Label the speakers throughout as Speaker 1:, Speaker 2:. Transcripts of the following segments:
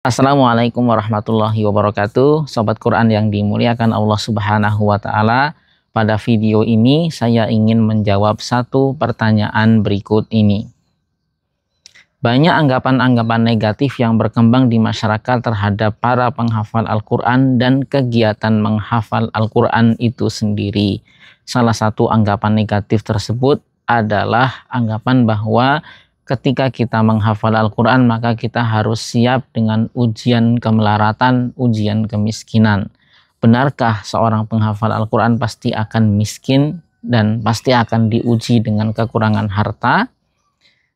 Speaker 1: Assalamualaikum warahmatullahi wabarakatuh. Sobat Quran yang dimuliakan Allah Subhanahu wa Ta'ala, pada video ini saya ingin menjawab satu pertanyaan berikut ini. Banyak anggapan-anggapan negatif yang berkembang di masyarakat terhadap para penghafal Al-Quran dan kegiatan menghafal Al-Quran itu sendiri. Salah satu anggapan negatif tersebut adalah anggapan bahwa ketika kita menghafal Al-Quran, maka kita harus siap dengan ujian kemelaratan, ujian kemiskinan. Benarkah seorang penghafal Al-Quran pasti akan miskin dan pasti akan diuji dengan kekurangan harta?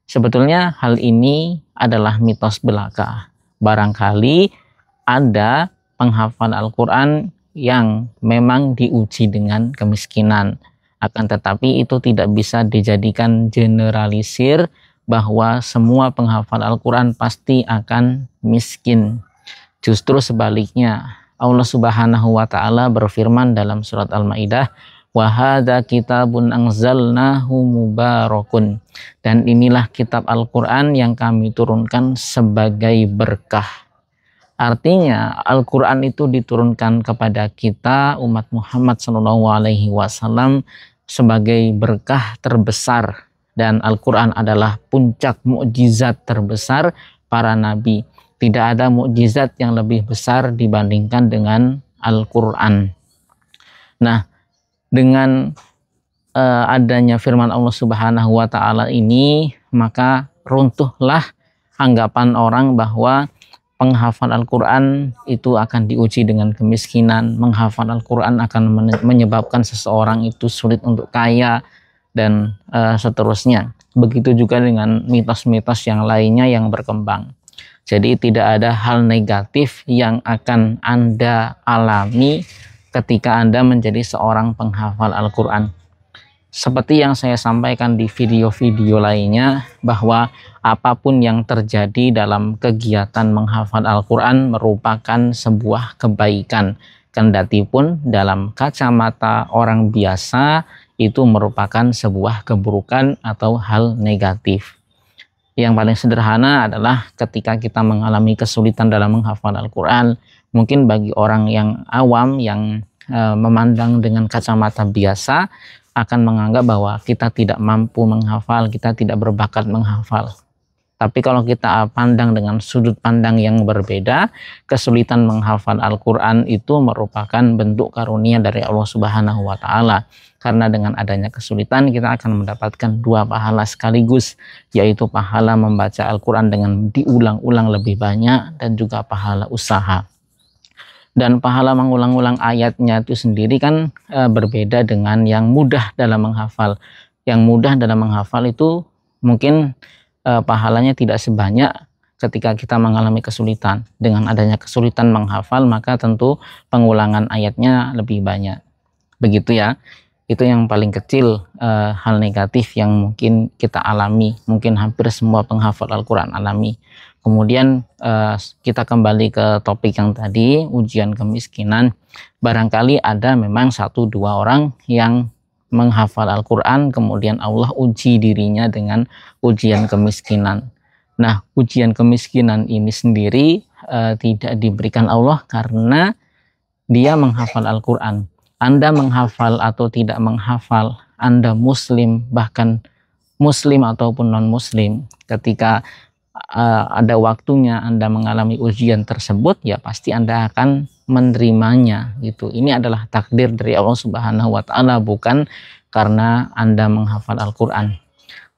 Speaker 1: Sebetulnya hal ini adalah mitos belaka. Barangkali ada penghafal Al-Quran yang memang diuji dengan kemiskinan. Akan tetapi itu tidak bisa dijadikan generalisir bahwa semua penghafal Al-Quran pasti akan miskin. Justru sebaliknya, Allah Subhanahu wa Ta'ala berfirman dalam surat Al-Maidah, "Wa hadza kitabun anzalnahu mubarakun." Dan inilah kitab Al-Quran yang kami turunkan sebagai berkah. Artinya Al-Quran itu diturunkan kepada kita umat Muhammad SAW sebagai berkah terbesar. Dan Al-Quran adalah puncak mukjizat terbesar para nabi. Tidak ada mukjizat yang lebih besar dibandingkan dengan Al-Quran. Nah, dengan adanya firman Allah Subhanahu wa Ta'ala ini, maka runtuhlah anggapan orang bahwa penghafal Al-Quran itu akan diuji dengan kemiskinan. Menghafal Al-Quran akan menyebabkan seseorang itu sulit untuk kaya, dan seterusnya. Begitu juga dengan mitos-mitos yang lainnya yang berkembang. Jadi tidak ada hal negatif yang akan Anda alami ketika Anda menjadi seorang penghafal Al-Quran. Seperti yang saya sampaikan di video-video lainnya, bahwa apapun yang terjadi dalam kegiatan menghafal Al-Quran merupakan sebuah kebaikan. Kendati pun dalam kacamata orang biasa itu merupakan sebuah keburukan atau hal negatif. Yang paling sederhana adalah ketika kita mengalami kesulitan dalam menghafal Al-Quran, mungkin bagi orang yang awam yang memandang dengan kacamata biasa akan menganggap bahwa kita tidak mampu menghafal, kita tidak berbakat menghafal. Tapi kalau kita pandang dengan sudut pandang yang berbeda, kesulitan menghafal Al-Quran itu merupakan bentuk karunia dari Allah Subhanahu wa Ta'ala. Karena dengan adanya kesulitan kita akan mendapatkan dua pahala sekaligus, yaitu pahala membaca Al-Quran dengan diulang-ulang lebih banyak dan juga pahala usaha. Dan pahala mengulang-ulang ayatnya itu sendiri kan berbeda dengan yang mudah dalam menghafal. Yang mudah dalam menghafal itu mungkin pahalanya tidak sebanyak ketika kita mengalami kesulitan. Dengan adanya kesulitan menghafal, maka tentu pengulangan ayatnya lebih banyak. Begitu ya. Itu yang paling kecil hal negatif yang mungkin kita alami, mungkin hampir semua penghafal Al-Quran alami. Kemudian kita kembali ke topik yang tadi, ujian kemiskinan. Barangkali ada memang 1-2 orang yang menghafal Al-Quran, kemudian Allah uji dirinya dengan ujian kemiskinan. Nah, ujian kemiskinan ini sendiri tidak diberikan Allah karena dia menghafal Al-Quran. Anda menghafal atau tidak menghafal, Anda muslim, bahkan muslim ataupun non-muslim, ketika ada waktunya Anda mengalami ujian tersebut, ya pasti Anda akan menerimanya gitu. Ini adalah takdir dari Allah Subhanahu wa Ta'ala, bukan karena Anda menghafal Al-Quran.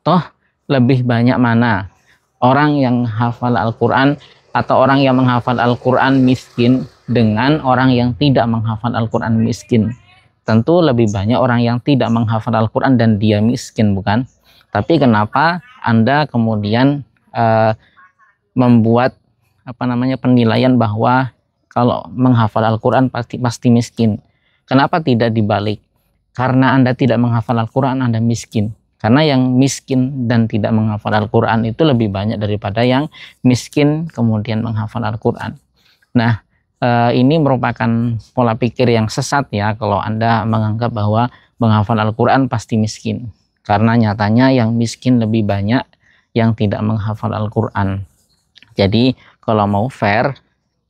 Speaker 1: Toh lebih banyak mana orang yang hafal Al-Quran atau orang yang menghafal Al-Quran miskin dengan orang yang tidak menghafal Al-Quran miskin? Tentu lebih banyak orang yang tidak menghafal Al-Quran dan dia miskin, bukan? Tapi kenapa Anda kemudian membuat penilaian bahwa kalau menghafal Al-Quran pasti miskin? Kenapa tidak dibalik? Karena Anda tidak menghafal Al-Quran, Anda miskin. Karena yang miskin dan tidak menghafal Al-Quran itu lebih banyak daripada yang miskin kemudian menghafal Al-Quran. Nah, ini merupakan pola pikir yang sesat ya, kalau Anda menganggap bahwa menghafal Al-Quran pasti miskin. Karena nyatanya yang miskin lebih banyak yang tidak menghafal Al-Quran. Jadi kalau mau fair,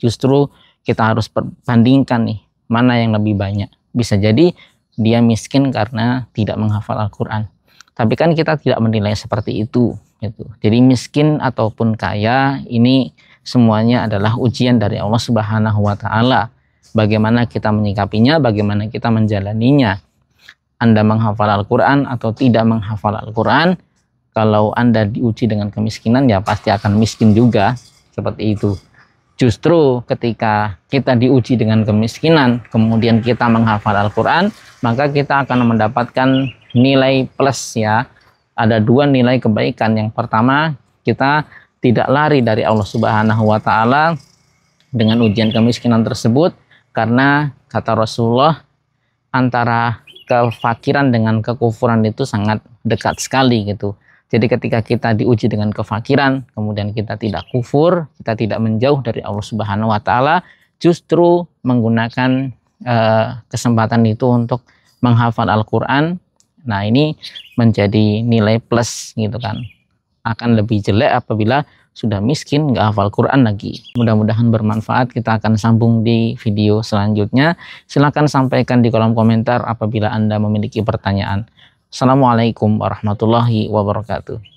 Speaker 1: justru kita harus perbandingkan nih, mana yang lebih banyak. Bisa jadi dia miskin karena tidak menghafal Al-Quran. Tapi kan kita tidak menilai seperti itu, gitu. Jadi miskin ataupun kaya, ini semuanya adalah ujian dari Allah Subhanahu wa Ta'ala. Bagaimana kita menyikapinya, bagaimana kita menjalaninya. Anda menghafal Al-Quran atau tidak menghafal Al-Quran, kalau Anda diuji dengan kemiskinan, ya pasti akan miskin juga, seperti itu. Justru ketika kita diuji dengan kemiskinan, kemudian kita menghafal Al-Quran, maka kita akan mendapatkan nilai plus ya. Ada dua nilai kebaikan. Yang pertama, kita tidak lari dari Allah Subhanahu wa Ta'ala dengan ujian kemiskinan tersebut, karena kata Rasulullah, antara kefakiran dengan kekufuran itu sangat dekat sekali gitu. Jadi ketika kita diuji dengan kefakiran, kemudian kita tidak kufur, kita tidak menjauh dari Allah Subhanahu wa Ta'ala, justru menggunakan kesempatan itu untuk menghafal Al-Quran. Nah, ini menjadi nilai plus gitu kan. Akan lebih jelek apabila sudah miskin nggak hafal Quran lagi. Mudah-mudahan bermanfaat. Kita akan sambung di video selanjutnya. Silahkan sampaikan di kolom komentar apabila Anda memiliki pertanyaan. Assalamualaikum warahmatullahi wabarakatuh.